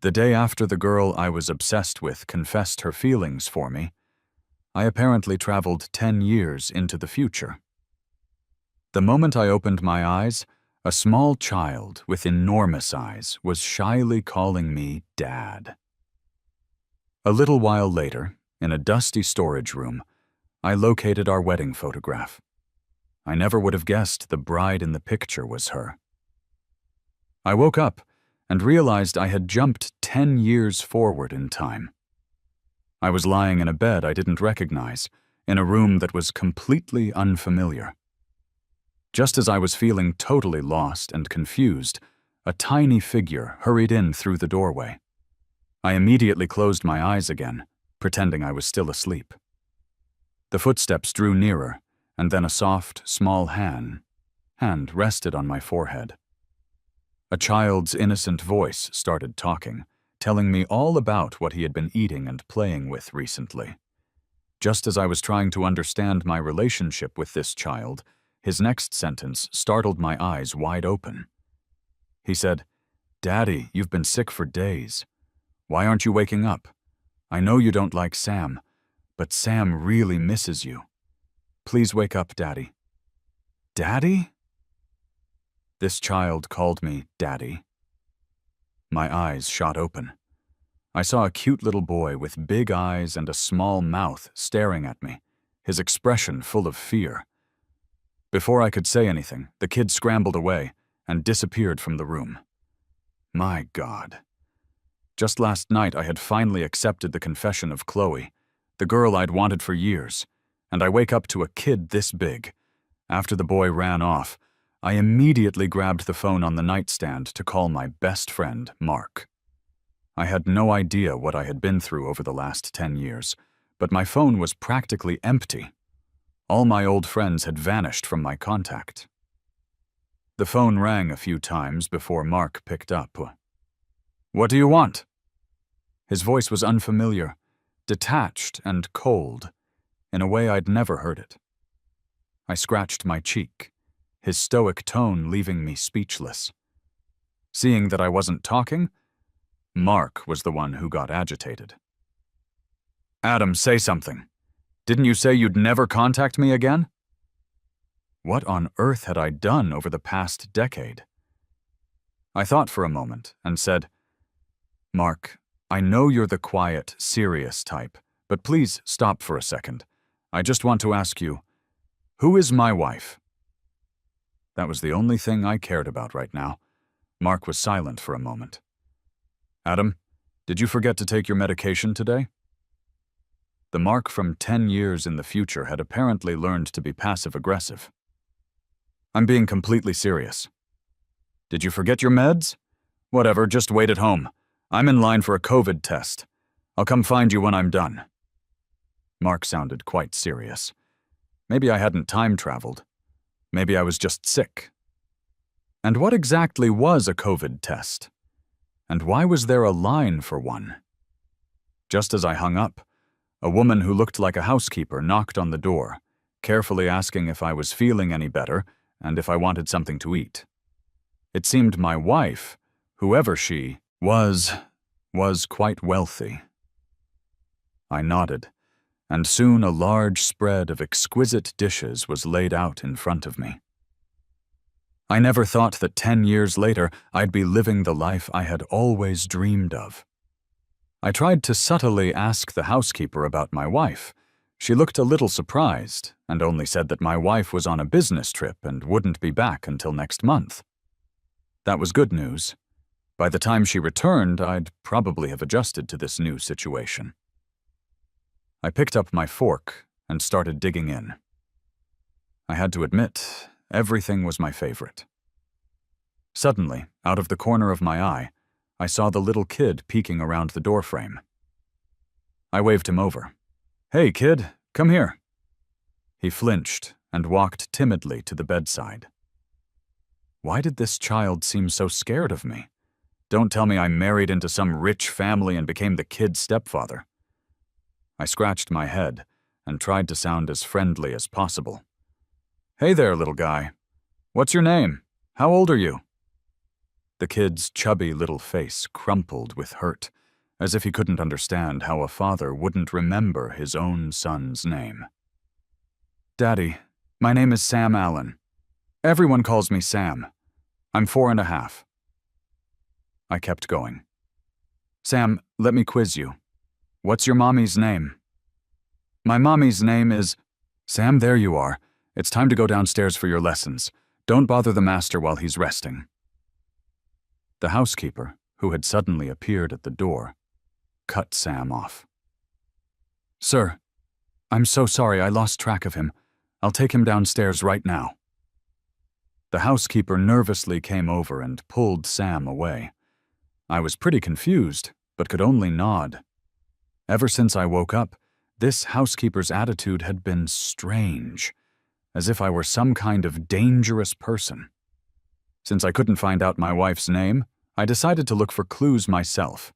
The day after the girl I was obsessed with confessed her feelings for me, I apparently traveled 10 years into the future. The moment I opened my eyes, a small child with enormous eyes was shyly calling me Dad. A little while later, in a dusty storage room, I located our wedding photograph. I never would have guessed the bride in the picture was her. I woke up and realized I had jumped 10 years forward in time. I was lying in a bed I didn't recognize, in a room that was completely unfamiliar. Just as I was feeling totally lost and confused, a tiny figure hurried in through the doorway. I immediately closed my eyes again, pretending I was still asleep. The footsteps drew nearer, and then a soft, small hand rested on my forehead. A child's innocent voice started talking, telling me all about what he had been eating and playing with recently. Just as I was trying to understand my relationship with this child, his next sentence startled my eyes wide open. He said, "Daddy, you've been sick for days. Why aren't you waking up? I know you don't like Sam, but Sam really misses you. Please wake up, Daddy." Daddy? This child called me Daddy. My eyes shot open. I saw a cute little boy with big eyes and a small mouth staring at me, his expression full of fear. Before I could say anything, the kid scrambled away and disappeared from the room. My God. Just last night I had finally accepted the confession of Chloe, the girl I'd wanted for years, and I wake up to a kid this big. After the boy ran off, I immediately grabbed the phone on the nightstand to call my best friend, Mark. I had no idea what I had been through over the last 10 years, but my phone was practically empty. All my old friends had vanished from my contact. The phone rang a few times before Mark picked up. "What do you want?" His voice was unfamiliar, detached and cold, in a way I'd never heard it. I scratched my cheek, his stoic tone leaving me speechless. Seeing that I wasn't talking, Mark was the one who got agitated. "Adam, say something. Didn't you say you'd never contact me again?" What on earth had I done over the past decade? I thought for a moment and said, "Mark, I know you're the quiet, serious type, but please stop for a second. I just want to ask you, who is my wife?" That was the only thing I cared about right now. Mark was silent for a moment. "Adam, did you forget to take your medication today?" The Mark from 10 years in the future had apparently learned to be passive-aggressive. "I'm being completely serious." "Did you forget your meds?" "Whatever, just wait at home. I'm in line for a COVID test. I'll come find you when I'm done." Mark sounded quite serious. Maybe I hadn't time-traveled. Maybe I was just sick. And what exactly was a COVID test? And why was there a line for one? Just as I hung up, a woman who looked like a housekeeper knocked on the door, carefully asking if I was feeling any better and if I wanted something to eat. It seemed my wife, whoever she was quite wealthy. I nodded, and soon a large spread of exquisite dishes was laid out in front of me. I never thought that 10 years later I'd be living the life I had always dreamed of. I tried to subtly ask the housekeeper about my wife. She looked a little surprised and only said that my wife was on a business trip and wouldn't be back until next month. That was good news. By the time she returned, I'd probably have adjusted to this new situation. I picked up my fork and started digging in. I had to admit, everything was my favorite. Suddenly, out of the corner of my eye, I saw the little kid peeking around the doorframe. I waved him over. "Hey, kid, come here." He flinched and walked timidly to the bedside. Why did this child seem so scared of me? Don't tell me I married into some rich family and became the kid's stepfather. I scratched my head and tried to sound as friendly as possible. "Hey there, little guy. What's your name? How old are you?" The kid's chubby little face crumpled with hurt, as if he couldn't understand how a father wouldn't remember his own son's name. "Daddy, my name is Sam Allen. Everyone calls me Sam. I'm 4.5. I kept going. "Sam, let me quiz you. What's your mommy's name?" "My mommy's name is—" "Sam, there you are. It's time to go downstairs for your lessons. Don't bother the master while he's resting." The housekeeper, who had suddenly appeared at the door, cut Sam off. "Sir, I'm so sorry I lost track of him. I'll take him downstairs right now." The housekeeper nervously came over and pulled Sam away. I was pretty confused, but could only nod. Ever since I woke up, this housekeeper's attitude had been strange, as if I were some kind of dangerous person. Since I couldn't find out my wife's name, I decided to look for clues myself.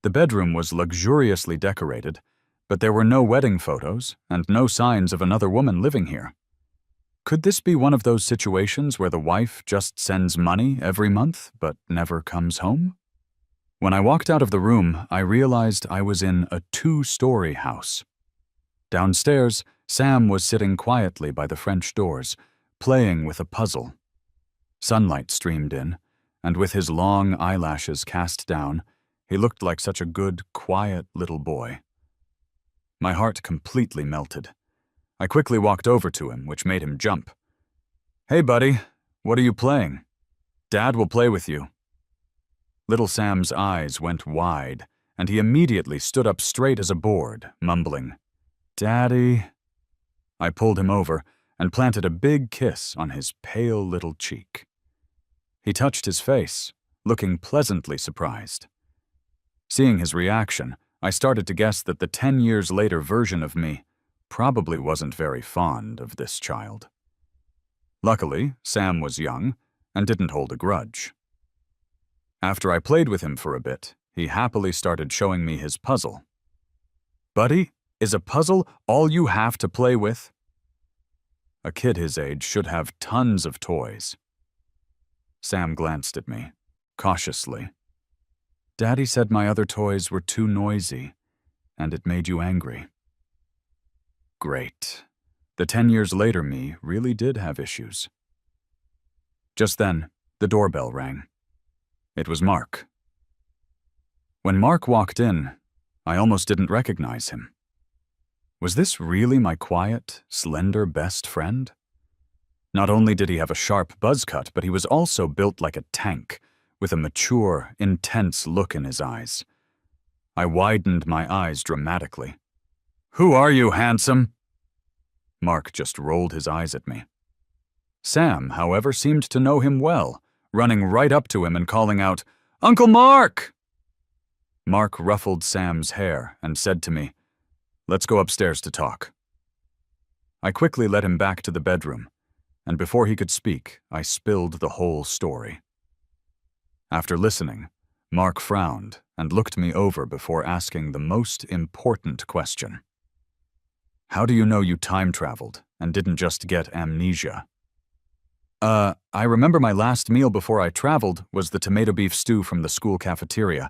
The bedroom was luxuriously decorated, but there were no wedding photos and no signs of another woman living here. Could this be one of those situations where the wife just sends money every month but never comes home? When I walked out of the room, I realized I was in a 2-story house. Downstairs, Sam was sitting quietly by the French doors, playing with a puzzle. Sunlight streamed in, and with his long eyelashes cast down, he looked like such a good, quiet little boy. My heart completely melted. I quickly walked over to him, which made him jump. "Hey, buddy, what are you playing? Dad will play with you." Little Sam's eyes went wide, and he immediately stood up straight as a board, mumbling, "Daddy." I pulled him over and planted a big kiss on his pale little cheek. He touched his face, looking pleasantly surprised. Seeing his reaction, I started to guess that the 10 years later version of me probably wasn't very fond of this child. Luckily, Sam was young and didn't hold a grudge. After I played with him for a bit, he happily started showing me his puzzle. "Buddy, is a puzzle all you have to play with?" A kid his age should have tons of toys. Sam glanced at me, cautiously. "Daddy said my other toys were too noisy, and it made you angry." Great. The 10 years later me really did have issues. Just then, the doorbell rang. It was Mark. When Mark walked in, I almost didn't recognize him. Was this really my quiet, slender best friend? Not only did he have a sharp buzz cut, but he was also built like a tank, with a mature, intense look in his eyes. I widened my eyes dramatically. "Who are you, handsome?" Mark just rolled his eyes at me. Sam, however, seemed to know him well, running right up to him and calling out, "Uncle Mark!" Mark ruffled Sam's hair and said to me, "Let's go upstairs to talk." I quickly led him back to the bedroom, and before he could speak, I spilled the whole story. After listening, Mark frowned and looked me over before asking the most important question. "How do you know you time-traveled and didn't just get amnesia?" I remember my last meal before I traveled was the tomato beef stew from the school cafeteria.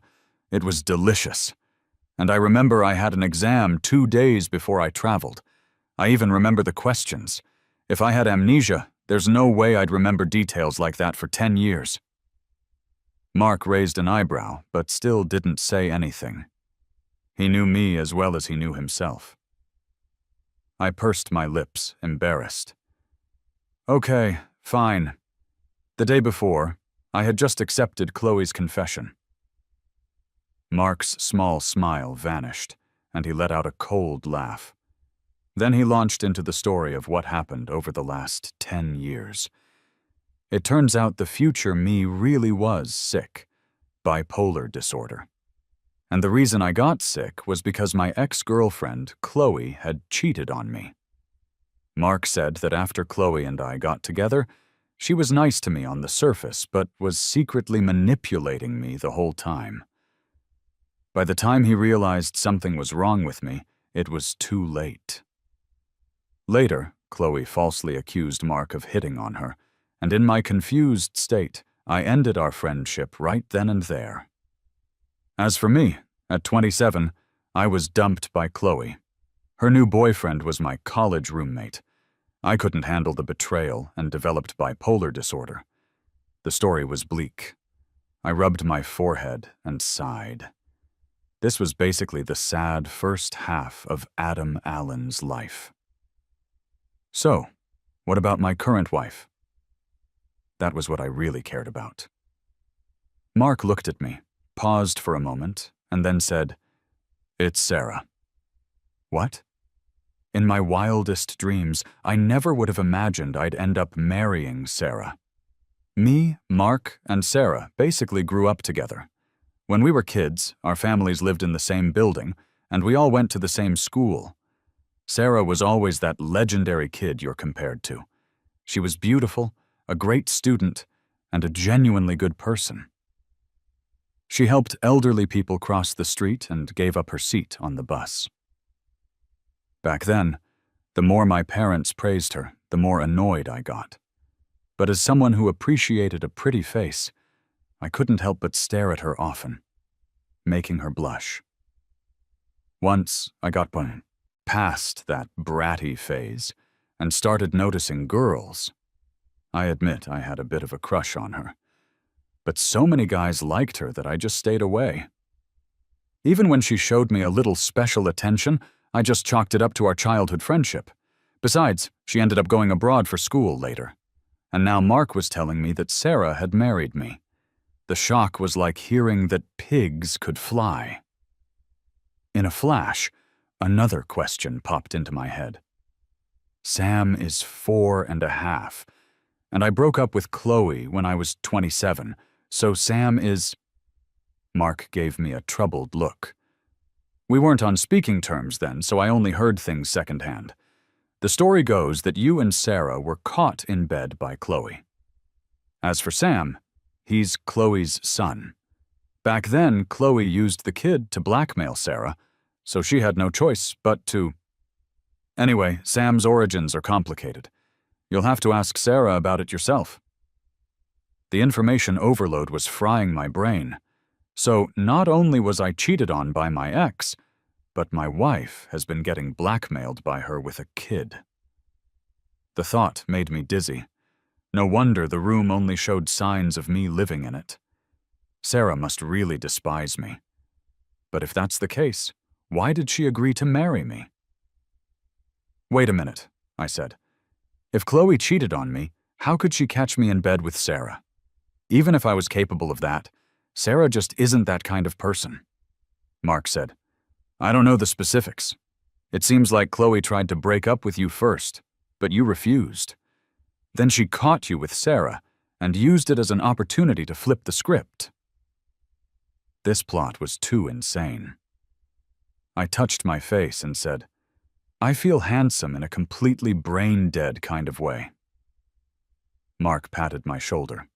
It was delicious. And I remember I had an exam 2 days before I traveled. I even remember the questions. If I had amnesia, there's no way I'd remember details like that for 10 years. Mark raised an eyebrow, but still didn't say anything. He knew me as well as he knew himself. I pursed my lips, embarrassed. "Okay, fine. The day before, I had just accepted Chloe's confession." Mark's small smile vanished, and he let out a cold laugh. Then he launched into the story of what happened over the last 10 years. It turns out the future me really was sick, bipolar disorder. And the reason I got sick was because my ex-girlfriend, Chloe, had cheated on me. Mark said that after Chloe and I got together, she was nice to me on the surface, but was secretly manipulating me the whole time. By the time he realized something was wrong with me, it was too late. Later, Chloe falsely accused Mark of hitting on her, and in my confused state, I ended our friendship right then and there. As for me, at 27, I was dumped by Chloe. Her new boyfriend was my college roommate. I couldn't handle the betrayal and developed bipolar disorder. The story was bleak. I rubbed my forehead and sighed. This was basically the sad first half of Adam Allen's life. So, what about my current wife? That was what I really cared about. Mark looked at me, paused for a moment, and then said, "It's Sarah." What? In my wildest dreams, I never would have imagined I'd end up marrying Sarah. Me, Mark, and Sarah basically grew up together. When we were kids, our families lived in the same building, and we all went to the same school. Sarah was always that legendary kid you're compared to. She was beautiful, a great student, and a genuinely good person. She helped elderly people cross the street and gave up her seat on the bus. Back then, the more my parents praised her, the more annoyed I got. But as someone who appreciated a pretty face, I couldn't help but stare at her often, making her blush. Once, I got past that bratty phase and started noticing girls. I admit I had a bit of a crush on her. But so many guys liked her that I just stayed away. Even when she showed me a little special attention, I just chalked it up to our childhood friendship. Besides, she ended up going abroad for school later. And now Mark was telling me that Sarah had married me. The shock was like hearing that pigs could fly. In a flash, another question popped into my head. Sam is 4.5, and I broke up with Chloe when I was 27, so Sam is... Mark gave me a troubled look. We weren't on speaking terms then, so I only heard things secondhand. The story goes that you and Sarah were caught in bed by Chloe. As for Sam, he's Chloe's son. Back then, Chloe used the kid to blackmail Sarah, so she had no choice but to... Anyway, Sam's origins are complicated. You'll have to ask Sarah about it yourself. The information overload was frying my brain. So not only was I cheated on by my ex, but my wife has been getting blackmailed by her with a kid. The thought made me dizzy. No wonder the room only showed signs of me living in it. Sarah must really despise me. But if that's the case, why did she agree to marry me? Wait a minute, I said. If Chloe cheated on me, how could she catch me in bed with Sarah? Even if I was capable of that, Sarah just isn't that kind of person. Mark said, I don't know the specifics. It seems like Chloe tried to break up with you first, but you refused. Then she caught you with Sarah and used it as an opportunity to flip the script. This plot was too insane. I touched my face and said, I feel handsome in a completely brain-dead kind of way. Mark patted my shoulder.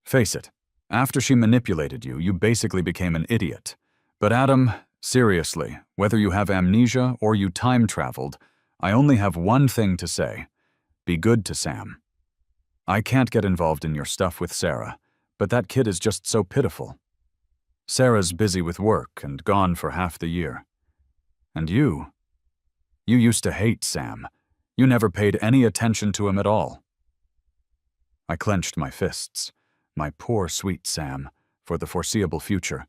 Face it, after she manipulated you, you basically became an idiot. But Adam, seriously, whether you have amnesia or you time-traveled, I only have one thing to say. Be good to Sam. I can't get involved in your stuff with Sarah, but that kid is just so pitiful. Sarah's busy with work and gone for half the year. And you used to hate Sam. You never paid any attention to him at all. I clenched my fists. My poor sweet Sam, for the foreseeable future,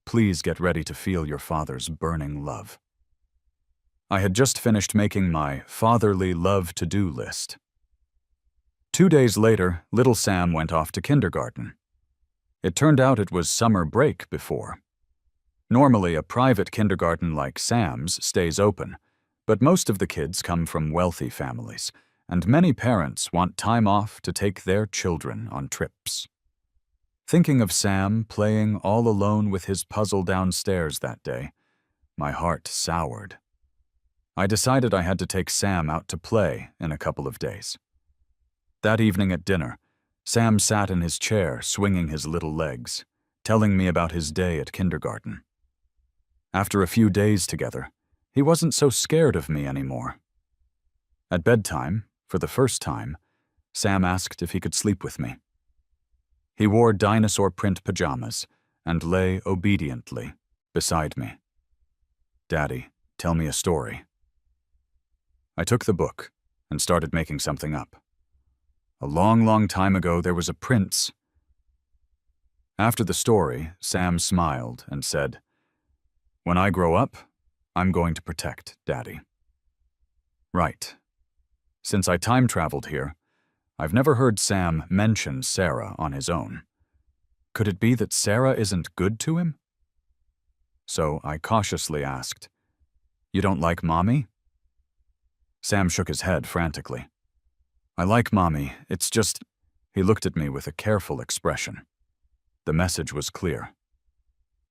please get ready to feel your father's burning love. I had just finished making my fatherly love-to-do list. 2 days later, little Sam went off to kindergarten. It turned out it was summer break before. Normally, a private kindergarten like Sam's stays open, but most of the kids come from wealthy families, and many parents want time off to take their children on trips. Thinking of Sam playing all alone with his puzzle downstairs that day, my heart soured. I decided I had to take Sam out to play in a couple of days. That evening at dinner, Sam sat in his chair swinging his little legs, telling me about his day at kindergarten. After a few days together, he wasn't so scared of me anymore. At bedtime, for the first time, Sam asked if he could sleep with me. He wore dinosaur print pajamas and lay obediently beside me. "Daddy, tell me a story." I took the book and started making something up. "A long, long time ago, there was a prince." After the story, Sam smiled and said, "When I grow up, I'm going to protect Daddy." Right. Since I time traveled here, I've never heard Sam mention Sarah on his own. Could it be that Sarah isn't good to him? So I cautiously asked, "You don't like Mommy?" Sam shook his head frantically. "I like Mommy, it's just—" He looked at me with a careful expression. The message was clear.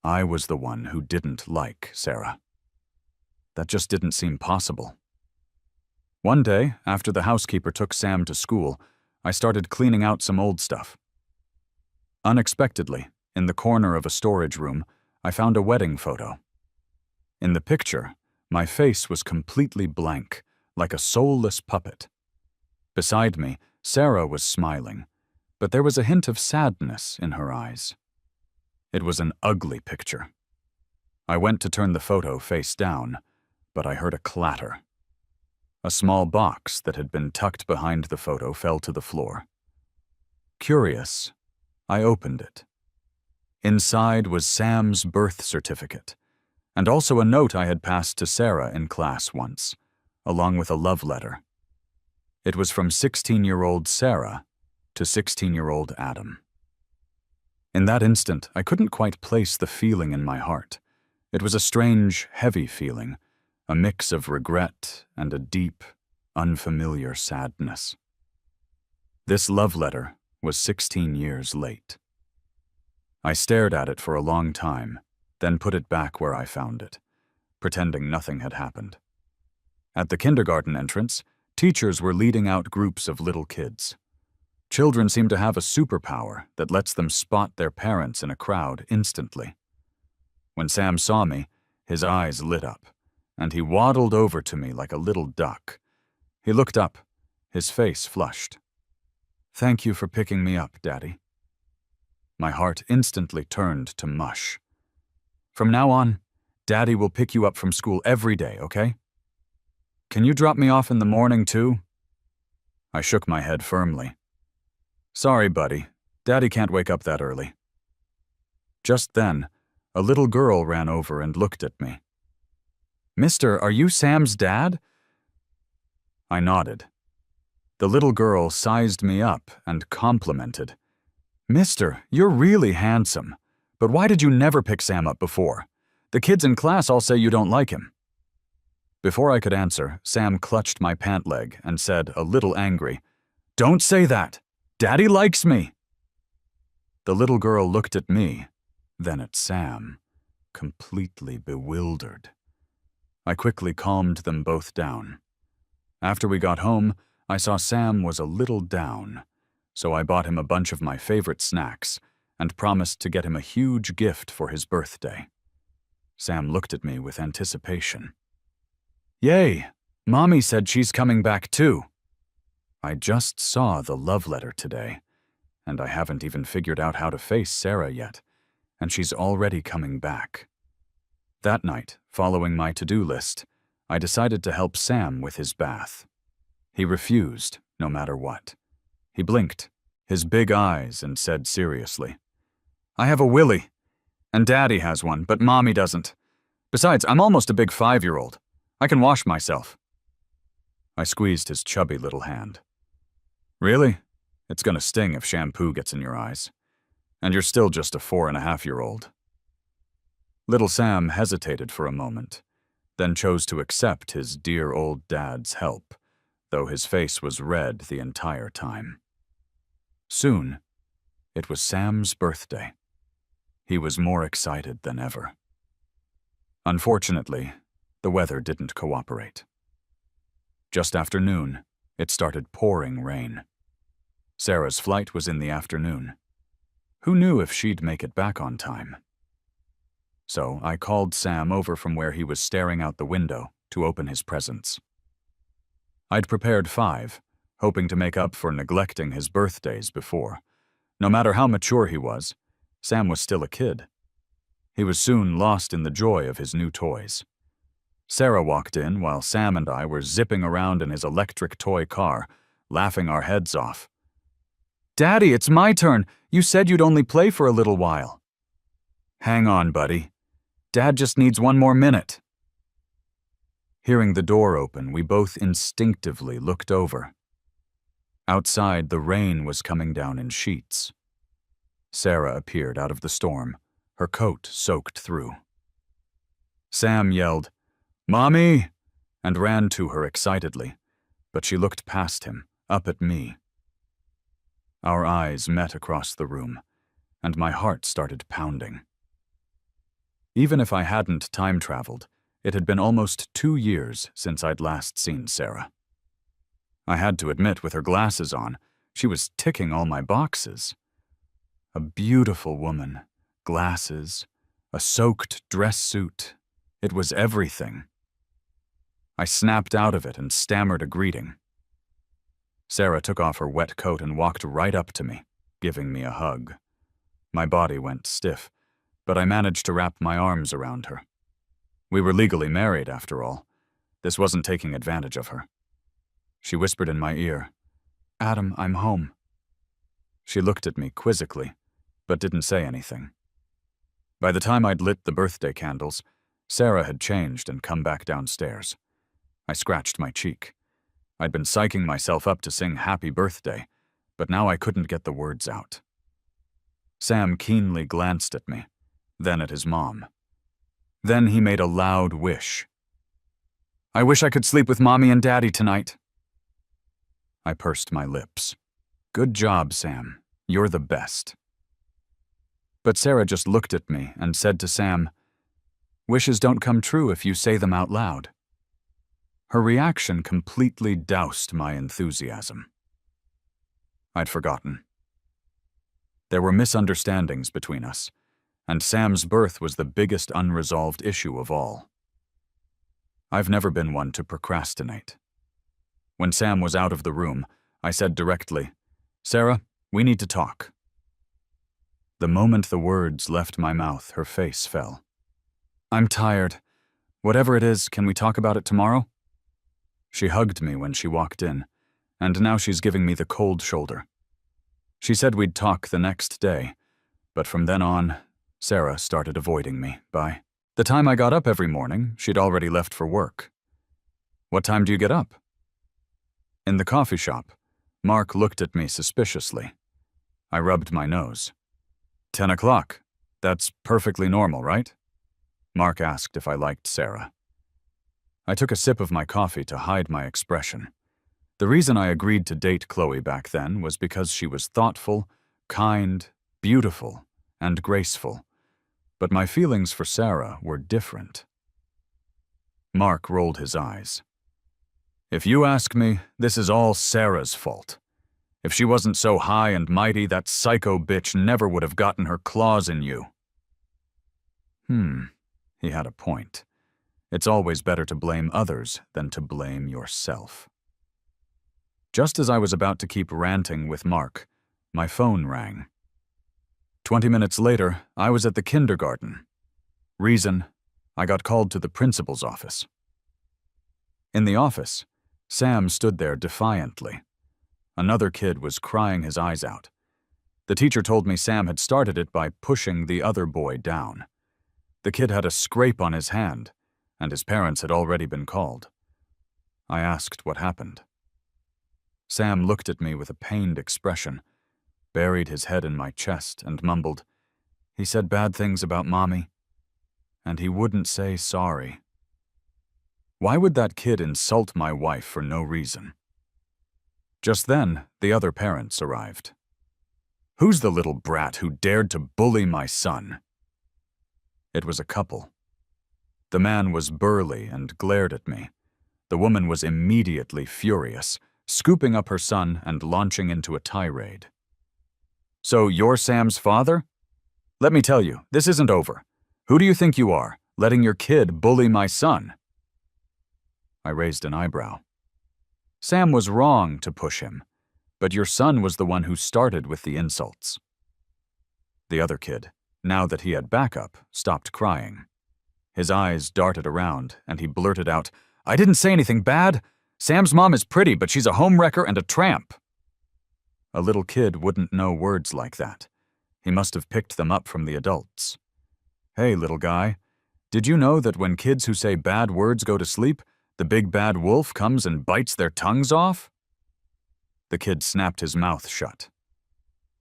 I was the one who didn't like Sarah. That just didn't seem possible. One day, after the housekeeper took Sam to school, I started cleaning out some old stuff. Unexpectedly, in the corner of a storage room, I found a wedding photo. In the picture, my face was completely blank, like a soulless puppet. Beside me, Sarah was smiling, but there was a hint of sadness in her eyes. It was an ugly picture. I went to turn the photo face down, but I heard a clatter. A small box that had been tucked behind the photo fell to the floor. Curious, I opened it. Inside was Sam's birth certificate, and also a note I had passed to Sarah in class once, along with a love letter. It was from 16-year-old Sarah to 16-year-old Adam. In that instant, I couldn't quite place the feeling in my heart. It was a strange, heavy feeling, a mix of regret and a deep, unfamiliar sadness. This love letter was 16 years late. I stared at it for a long time, then put it back where I found it, pretending nothing had happened. At the kindergarten entrance, teachers were leading out groups of little kids. Children seem to have a superpower that lets them spot their parents in a crowd instantly. When Sam saw me, his eyes lit up, and he waddled over to me like a little duck. He looked up, his face flushed. "Thank you for picking me up, Daddy." My heart instantly turned to mush. "From now on, Daddy will pick you up from school every day, okay? Can you drop me off in the morning, too?" I shook my head firmly. "Sorry, buddy. Daddy can't wake up that early." Just then, a little girl ran over and looked at me. "Mister, are you Sam's dad?" I nodded. The little girl sized me up and complimented. "Mister, you're really handsome. But why did you never pick Sam up before? The kids in class all say you don't like him." Before I could answer, Sam clutched my pant leg and said, a little angry, "Don't say that! Daddy likes me!" The little girl looked at me, then at Sam, completely bewildered. I quickly calmed them both down. After we got home, I saw Sam was a little down, so I bought him a bunch of my favorite snacks and promised to get him a huge gift for his birthday. Sam looked at me with anticipation. "Yay! Mommy said she's coming back too." I just saw the love letter today, and I haven't even figured out how to face Sarah yet, and she's already coming back. That night, following my to-do list, I decided to help Sam with his bath. He refused, no matter what. He blinked, his big eyes, and said seriously, "I have a willy, and Daddy has one, but Mommy doesn't. Besides, I'm almost a big 5-year-old. I can wash myself." I squeezed his chubby little hand. "Really? It's gonna sting if shampoo gets in your eyes. And you're still just a 4.5-year-old. Little Sam hesitated for a moment, then chose to accept his dear old dad's help, though his face was red the entire time. Soon, it was Sam's birthday. He was more excited than ever. Unfortunately, the weather didn't cooperate. Just after noon, it started pouring rain. Sarah's flight was in the afternoon. Who knew if she'd make it back on time? So I called Sam over from where he was staring out the window to open his presents. I'd prepared 5, hoping to make up for neglecting his birthdays before, No matter how mature he was, Sam was still a kid. He was soon lost in the joy of his new toys. Sarah walked in while Sam and I were zipping around in his electric toy car, laughing our heads off. "Daddy, it's my turn. You said you'd only play for a little while." "Hang on, buddy. Dad just needs one more minute." Hearing the door open, we both instinctively looked over. Outside, the rain was coming down in sheets. Sarah appeared out of the storm, her coat soaked through. Sam yelled, "Mommy!" and ran to her excitedly, but she looked past him, up at me. Our eyes met across the room, and my heart started pounding. Even if I hadn't time-traveled, it had been almost 2 years since I'd last seen Sarah. I had to admit, with her glasses on, she was ticking all my boxes. A beautiful woman, glasses, a soaked dress suit. It was everything. I snapped out of it and stammered a greeting. Sarah took off her wet coat and walked right up to me, giving me a hug. My body went stiff, but I managed to wrap my arms around her. We were legally married, after all. This wasn't taking advantage of her. She whispered in my ear, "Adam, I'm home." She looked at me quizzically, but didn't say anything. By the time I'd lit the birthday candles, Sarah had changed and come back downstairs. I scratched my cheek. I'd been psyching myself up to sing happy birthday, but now I couldn't get the words out. Sam keenly glanced at me, then at his mom. Then he made a loud wish. "I wish I could sleep with Mommy and Daddy tonight." I pursed my lips. "Good job, Sam. You're the best." But Sarah just looked at me and said to Sam, "Wishes don't come true if you say them out loud." Her reaction completely doused my enthusiasm. I'd forgotten. There were misunderstandings between us, and Sam's birth was the biggest unresolved issue of all. I've never been one to procrastinate. When Sam was out of the room, I said directly, "Sarah, we need to talk." The moment the words left my mouth, her face fell. "I'm tired. Whatever it is, can we talk about it tomorrow?" She hugged me when she walked in, and now she's giving me the cold shoulder. She said we'd talk the next day, but from then on, Sarah started avoiding me. By the time I got up every morning, she'd already left for work. "What time do you get up?" In the coffee shop, Mark looked at me suspiciously. I rubbed my nose. 10 o'clock. That's perfectly normal, right?" Mark asked if I liked Sarah. I took a sip of my coffee to hide my expression. The reason I agreed to date Chloe back then was because she was thoughtful, kind, beautiful, and graceful. But my feelings for Sarah were different. Mark rolled his eyes. "If you ask me, this is all Sarah's fault. If she wasn't so high and mighty, that psycho bitch never would have gotten her claws in you." He had a point. It's always better to blame others than to blame yourself. Just as I was about to keep ranting with Mark, my phone rang. 20 minutes later, I was at the kindergarten. Reason, I got called to the principal's office. In the office, Sam stood there defiantly. Another kid was crying his eyes out. The teacher told me Sam had started it by pushing the other boy down. The kid had a scrape on his hand, and his parents had already been called. I asked what happened. Sam looked at me with a pained expression, buried his head in my chest, and mumbled, "He said bad things about Mommy, and he wouldn't say sorry." Why would that kid insult my wife for no reason? Just then, the other parents arrived. "Who's the little brat who dared to bully my son?" It was a couple. The man was burly and glared at me. The woman was immediately furious, scooping up her son and launching into a tirade. "So you're Sam's father? Let me tell you, this isn't over. Who do you think you are, letting your kid bully my son?" I raised an eyebrow. "Sam was wrong to push him, but your son was the one who started with the insults." The other kid, now that he had backup, stopped crying. His eyes darted around, and he blurted out, "I didn't say anything bad. Sam's mom is pretty, but she's a homewrecker and a tramp." A little kid wouldn't know words like that. He must have picked them up from the adults. "Hey, little guy, did you know that when kids who say bad words go to sleep, the big bad wolf comes and bites their tongues off?" The kid snapped his mouth shut.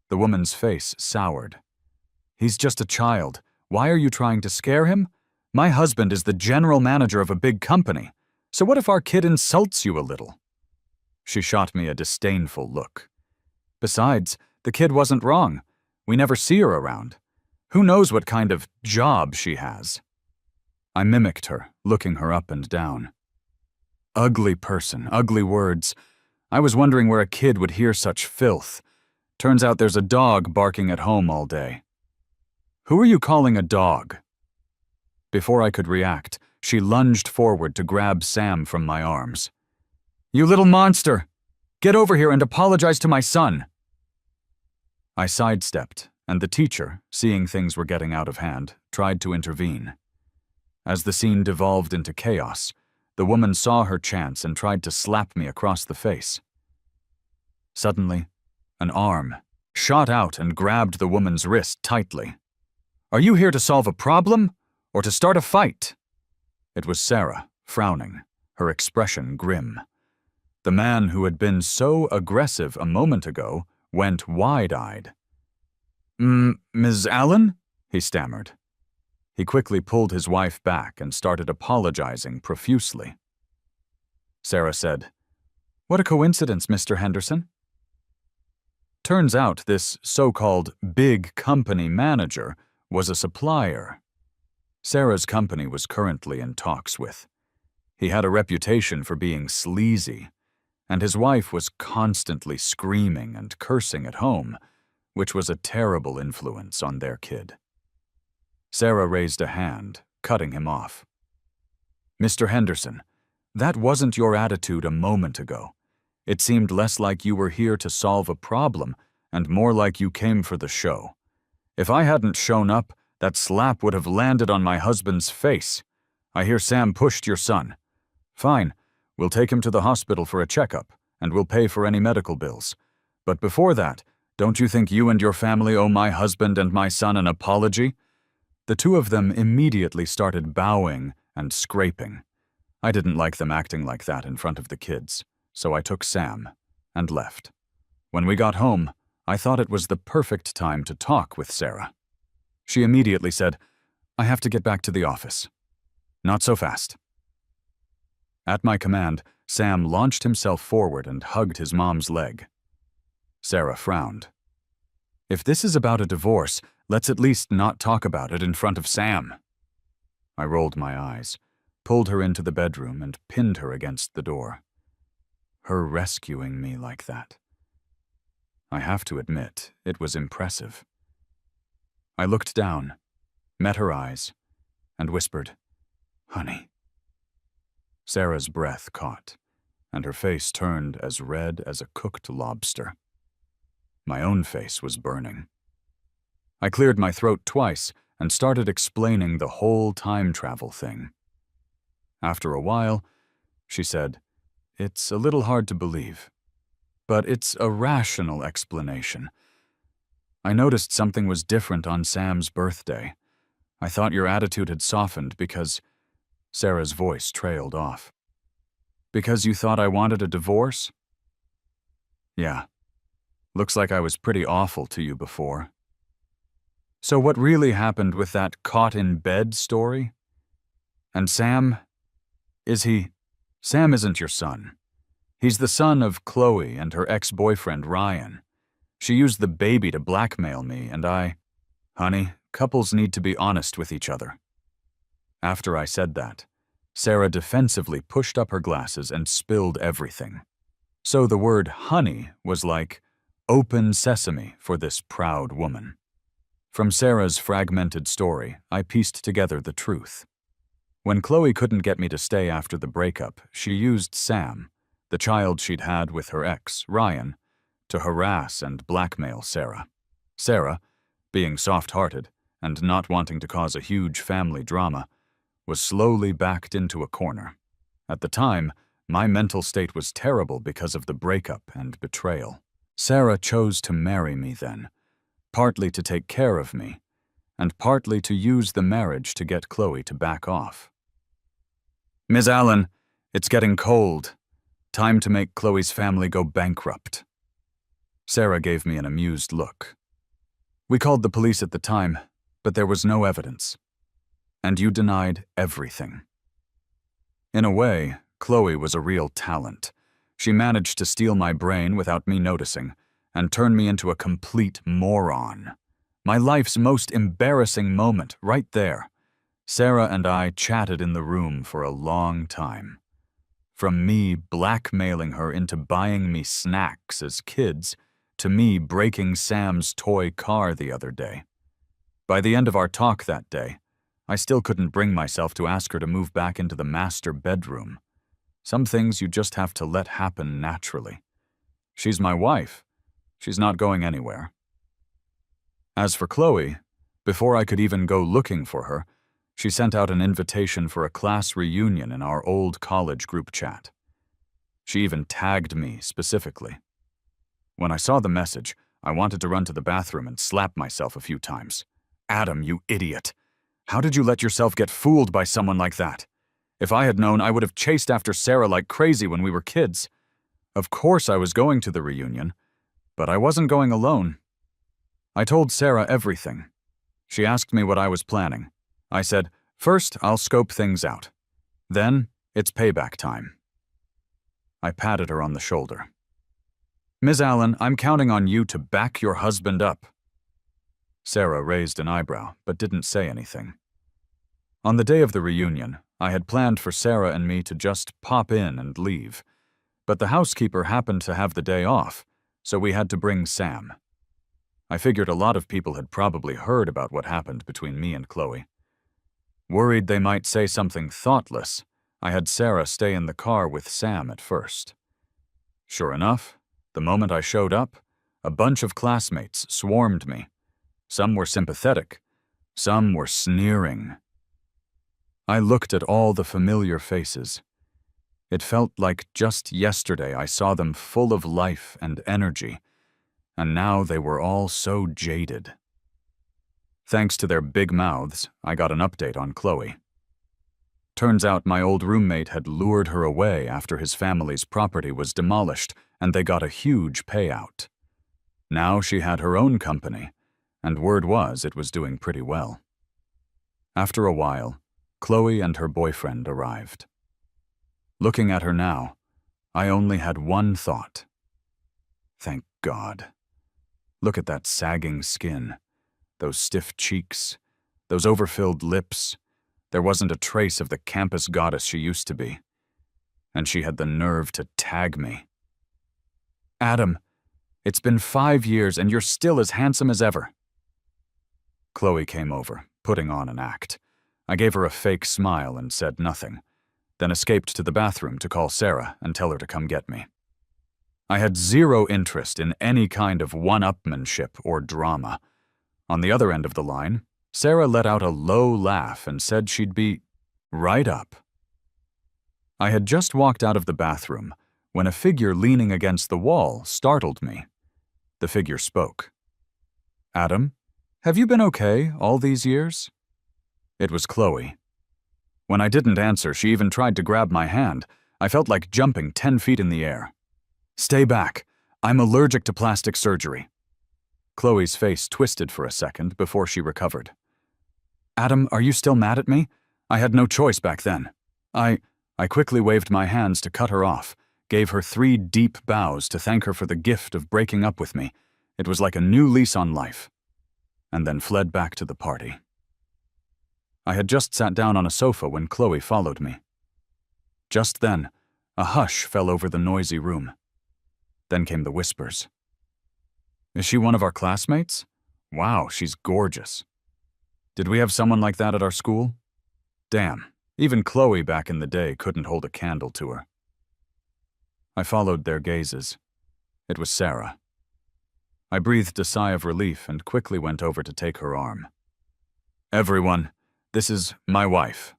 The woman's face soured. "He's just a child. Why are you trying to scare him? My husband is the general manager of a big company. So what if our kid insults you a little?" She shot me a disdainful look. "Besides, the kid wasn't wrong. We never see her around. Who knows what kind of job she has?" I mimicked her, looking her up and down. Ugly person, ugly words. I was wondering where a kid would hear such filth. Turns out there's a dog barking at home all day. "Who are you calling a dog?" Before I could react, she lunged forward to grab Sam from my arms. "You little monster! Get over here and apologize to my son!" I sidestepped, and the teacher, seeing things were getting out of hand, tried to intervene. As the scene devolved into chaos, the woman saw her chance and tried to slap me across the face. Suddenly, an arm shot out and grabbed the woman's wrist tightly. "Are you here to solve a problem, or to start a fight?" It was Sarah, frowning, her expression grim. The man who had been so aggressive a moment ago went wide-eyed. "Ms. Allen?" he stammered. He quickly pulled his wife back and started apologizing profusely. Sarah said, "What a coincidence, Mr. Henderson." Turns out this so-called big company manager was a supplier. Sarah's company was currently in talks with. He had a reputation for being sleazy, and his wife was constantly screaming and cursing at home, which was a terrible influence on their kid. Sarah raised a hand, cutting him off. "Mr. Henderson, that wasn't your attitude a moment ago. It seemed less like you were here to solve a problem and more like you came for the show. If I hadn't shown up, that slap would have landed on my husband's face. I hear Sam pushed your son. Fine, we'll take him to the hospital for a checkup, and we'll pay for any medical bills. But before that, don't you think you and your family owe my husband and my son an apology?" The two of them immediately started bowing and scraping. I didn't like them acting like that in front of the kids, so I took Sam and left. When we got home, I thought it was the perfect time to talk with Sarah. She immediately said, "I have to get back to the office." "Not so fast." At my command, Sam launched himself forward and hugged his mom's leg. Sarah frowned. "If this is about a divorce, let's at least not talk about it in front of Sam." I rolled my eyes, pulled her into the bedroom, and pinned her against the door. Her rescuing me like that. I have to admit, it was impressive. I looked down, met her eyes, and whispered, "Honey." Sarah's breath caught, and her face turned as red as a cooked lobster. My own face was burning. I cleared my throat twice and started explaining the whole time travel thing. After a while, she said, "It's a little hard to believe, but it's a rational explanation. I noticed something was different on Sam's birthday. I thought your attitude had softened because—" Sarah's voice trailed off. "Because you thought I wanted a divorce?" "Yeah. Looks like I was pretty awful to you before." "So what really happened with that caught-in-bed story? And Sam? Sam isn't your son. He's the son of Chloe and her ex-boyfriend Ryan. She used the baby to blackmail me, and Honey, couples need to be honest with each other." After I said that, Sarah defensively pushed up her glasses and spilled everything. So the word honey was like open sesame for this proud woman. From Sarah's fragmented story, I pieced together the truth. When Chloe couldn't get me to stay after the breakup, she used Sam, the child she'd had with her ex, Ryan, to harass and blackmail Sarah. Sarah, being soft-hearted and not wanting to cause a huge family drama, was slowly backed into a corner. At the time, my mental state was terrible because of the breakup and betrayal. Sarah chose to marry me then, partly to take care of me, and partly to use the marriage to get Chloe to back off. "Ms. Allen, it's getting cold. Time to make Chloe's family go bankrupt." Sarah gave me an amused look. "We called the police at the time, but there was no evidence. And you denied everything." In a way, Chloe was a real talent. She managed to steal my brain without me noticing, and turn me into a complete moron. My life's most embarrassing moment, right there. Sarah and I chatted in the room for a long time. From me blackmailing her into buying me snacks as kids, to me breaking Sam's toy car the other day. By the end of our talk that day, I still couldn't bring myself to ask her to move back into the master bedroom. Some things you just have to let happen naturally. She's my wife. She's not going anywhere. As for Chloe, before I could even go looking for her, she sent out an invitation for a class reunion in our old college group chat. She even tagged me specifically. When I saw the message, I wanted to run to the bathroom and slap myself a few times. "Adam, you idiot! How did you let yourself get fooled by someone like that? If I had known, I would have chased after Sarah like crazy when we were kids. Of course I was going to the reunion, but I wasn't going alone." I told Sarah everything. She asked me what I was planning. I said, "First, I'll scope things out. Then, it's payback time." I patted her on the shoulder. "Ms. Allen, I'm counting on you to back your husband up." Sarah raised an eyebrow, but didn't say anything. On the day of the reunion, I had planned for Sarah and me to just pop in and leave, but the housekeeper happened to have the day off, so we had to bring Sam. I figured a lot of people had probably heard about what happened between me and Chloe. Worried they might say something thoughtless, I had Sarah stay in the car with Sam at first. Sure enough, the moment I showed up, a bunch of classmates swarmed me. Some were sympathetic, some were sneering. I looked at all the familiar faces. It felt like just yesterday I saw them full of life and energy, and now they were all so jaded. Thanks to their big mouths, I got an update on Chloe. Turns out my old roommate had lured her away after his family's property was demolished, and they got a huge payout. Now she had her own company, and word was it was doing pretty well. After a while, Chloe and her boyfriend arrived. Looking at her now, I only had one thought. Thank God. Look at that sagging skin, those stiff cheeks, those overfilled lips. There wasn't a trace of the campus goddess she used to be. And she had the nerve to tag me. "Adam, it's been 5 years and you're still as handsome as ever." Chloe came over, putting on an act. I gave her a fake smile and said nothing, then escaped to the bathroom to call Sarah and tell her to come get me. I had zero interest in any kind of one-upmanship or drama. On the other end of the line, Sarah let out a low laugh and said she'd be right up. I had just walked out of the bathroom when a figure leaning against the wall startled me. The figure spoke. "Adam, have you been okay all these years?" It was Chloe. When I didn't answer, she even tried to grab my hand. I felt like jumping 10 feet in the air. "Stay back. I'm allergic to plastic surgery." Chloe's face twisted for a second before she recovered. "Adam, are you still mad at me? I had no choice back then." I quickly waved my hands to cut her off, gave her 3 deep bows to thank her for the gift of breaking up with me. It was like a new lease on life. And then fled back to the party. I had just sat down on a sofa when Chloe followed me. Just then, a hush fell over the noisy room. Then came the whispers. "Is she one of our classmates? Wow, she's gorgeous. Did we have someone like that at our school? Damn, even Chloe back in the day couldn't hold a candle to her." I followed their gazes. It was Sarah. I breathed a sigh of relief and quickly went over to take her arm. "Everyone, this is my wife."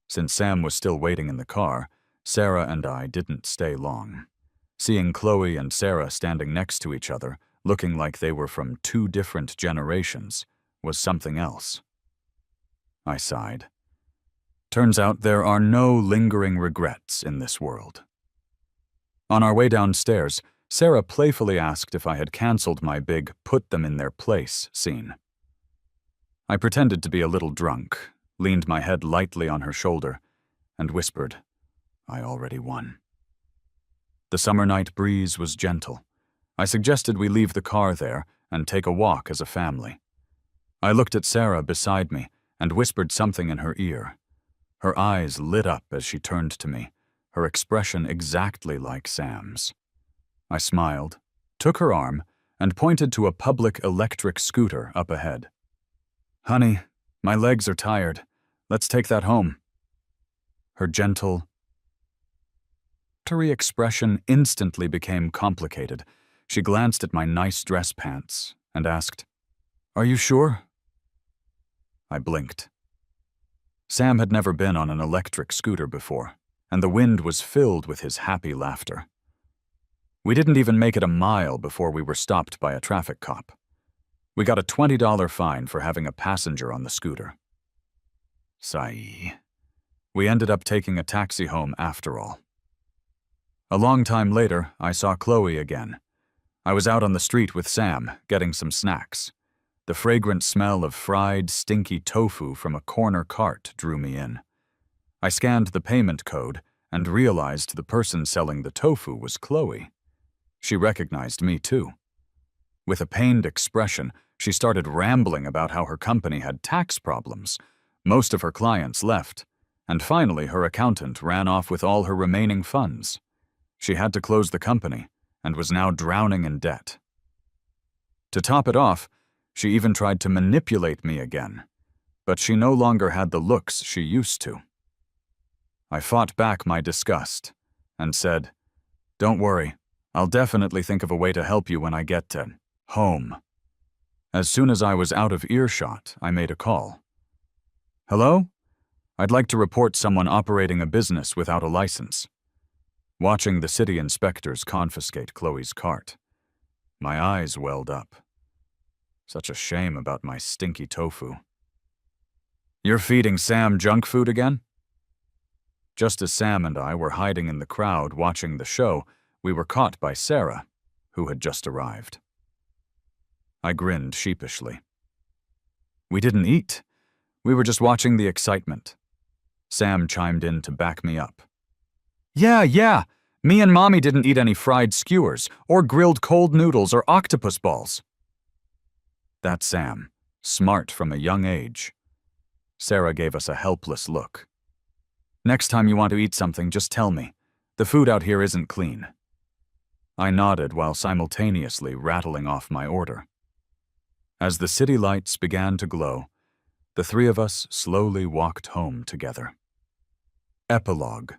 Since Sam was still waiting in the car, Sarah and I didn't stay long. Seeing Chloe and Sarah standing next to each other, looking like they were from two different generations, was something else. I sighed. Turns out there are no lingering regrets in this world. On our way downstairs, Sarah playfully asked if I had canceled my big "put them in their place" scene. I pretended to be a little drunk, leaned my head lightly on her shoulder, and whispered, "I already won." The summer night breeze was gentle. I suggested we leave the car there and take a walk as a family. I looked at Sarah beside me and whispered something in her ear. Her eyes lit up as she turned to me, her expression exactly like Sam's. I smiled, took her arm, and pointed to a public electric scooter up ahead. "Honey, my legs are tired. Let's take that home." Her gentle, expression instantly became complicated. She glanced at my nice dress pants and asked, "Are you sure?" I blinked. Sam had never been on an electric scooter before, and the wind was filled with his happy laughter. We didn't even make it a mile before we were stopped by a traffic cop. We got a $20 fine for having a passenger on the scooter. Sigh. We ended up taking a taxi home after all. A long time later, I saw Chloe again. I was out on the street with Sam, getting some snacks. The fragrant smell of fried, stinky tofu from a corner cart drew me in. I scanned the payment code and realized the person selling the tofu was Chloe. She recognized me too. With a pained expression, she started rambling about how her company had tax problems. Most of her clients left, and finally her accountant ran off with all her remaining funds. She had to close the company and was now drowning in debt. To top it off, she even tried to manipulate me again, but she no longer had the looks she used to. I fought back my disgust and said, "Don't worry, I'll definitely think of a way to help you when I get to home." As soon as I was out of earshot, I made a call. "Hello? I'd like to report someone operating a business without a license." Watching the city inspectors confiscate Chloe's cart, my eyes welled up. Such a shame about my stinky tofu. "You're feeding Sam junk food again?" Just as Sam and I were hiding in the crowd watching the show, we were caught by Sarah, who had just arrived. I grinned sheepishly. "We didn't eat. We were just watching the excitement." Sam chimed in to back me up. Yeah, me and Mommy didn't eat any fried skewers, or grilled cold noodles, or octopus balls." That's Sam, smart from a young age. Sarah gave us a helpless look. "Next time you want to eat something, just tell me. The food out here isn't clean." I nodded while simultaneously rattling off my order. As the city lights began to glow, the three of us slowly walked home together. Epilogue.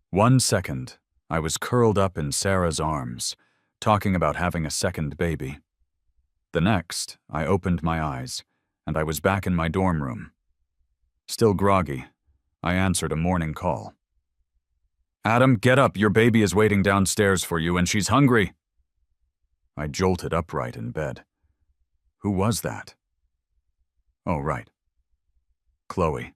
1 second, I was curled up in Sarah's arms, talking about having a second baby. The next, I opened my eyes, and I was back in my dorm room. Still groggy, I answered a morning call. "Adam, get up, your baby is waiting downstairs for you and she's hungry." I jolted upright in bed. Who was that? Oh, right. Chloe.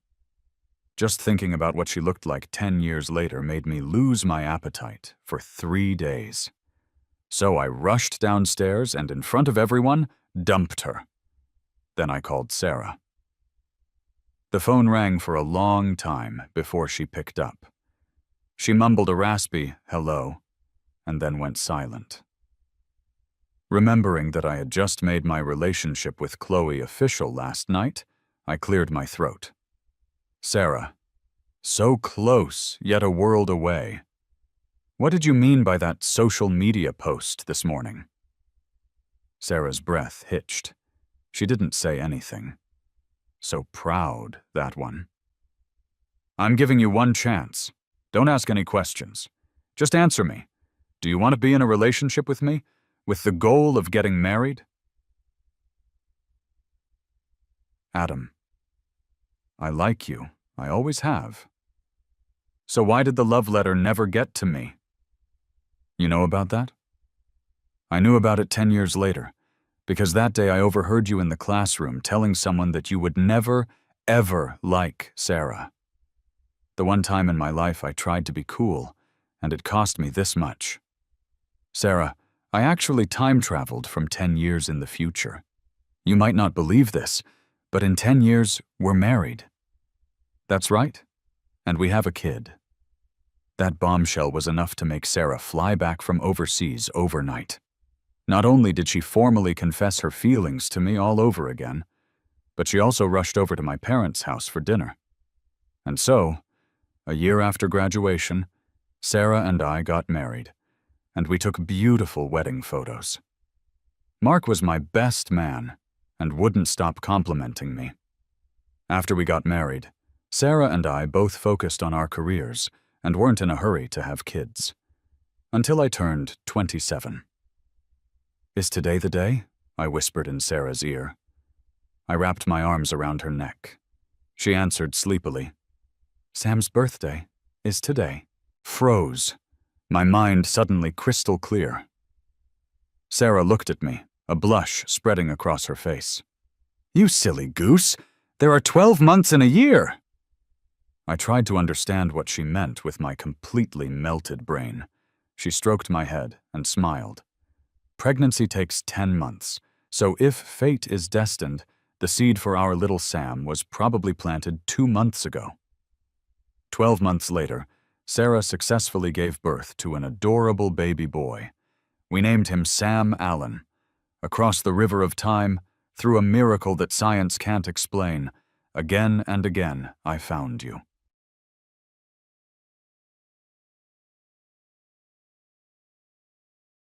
Just thinking about what she looked like 10 years later made me lose my appetite for 3 days. So I rushed downstairs and in front of everyone, dumped her. Then I called Sarah. The phone rang for a long time before she picked up. She mumbled a raspy hello and then went silent. Remembering that I had just made my relationship with Chloe official last night, I cleared my throat. "Sarah, so close, yet a world away. What did you mean by that social media post this morning?" Sarah's breath hitched. She didn't say anything. So proud, that one. "I'm giving you one chance. Don't ask any questions. Just answer me. Do you want to be in a relationship with me? with the goal of getting married? Adam, I like you. I always have. So why did the love letter never get to me? You know about that? I knew about it 10 years later, because that day I overheard you in the classroom telling someone that you would never, ever like Sarah. The one time in my life I tried to be cool, and it cost me this much. Sarah, I actually time-traveled from 10 years in the future. You might not believe this, but in 10 years, we're married. That's right, and we have a kid. That bombshell was enough to make Sarah fly back from overseas overnight. Not only did she formally confess her feelings to me all over again, but she also rushed over to my parents' house for dinner. And so, a year after graduation, Sarah and I got married, and we took beautiful wedding photos. Mark was my best man and wouldn't stop complimenting me. After we got married, Sarah and I both focused on our careers and weren't in a hurry to have kids. Until I turned 27. Is today the day? I whispered in Sarah's ear. I wrapped my arms around her neck. She answered sleepily. Sam's birthday is today. Froze, my mind suddenly crystal clear. Sarah looked at me, a blush spreading across her face. You silly goose! There are 12 months in a year! I tried to understand what she meant with my completely melted brain. She stroked my head and smiled. Pregnancy takes 10 months, so if fate is destined, the seed for our little Sam was probably planted 2 months ago. 12 months later, Sarah successfully gave birth to an adorable baby boy. We named him Sam Allen. Across the river of time, through a miracle that science can't explain, again and again I found you.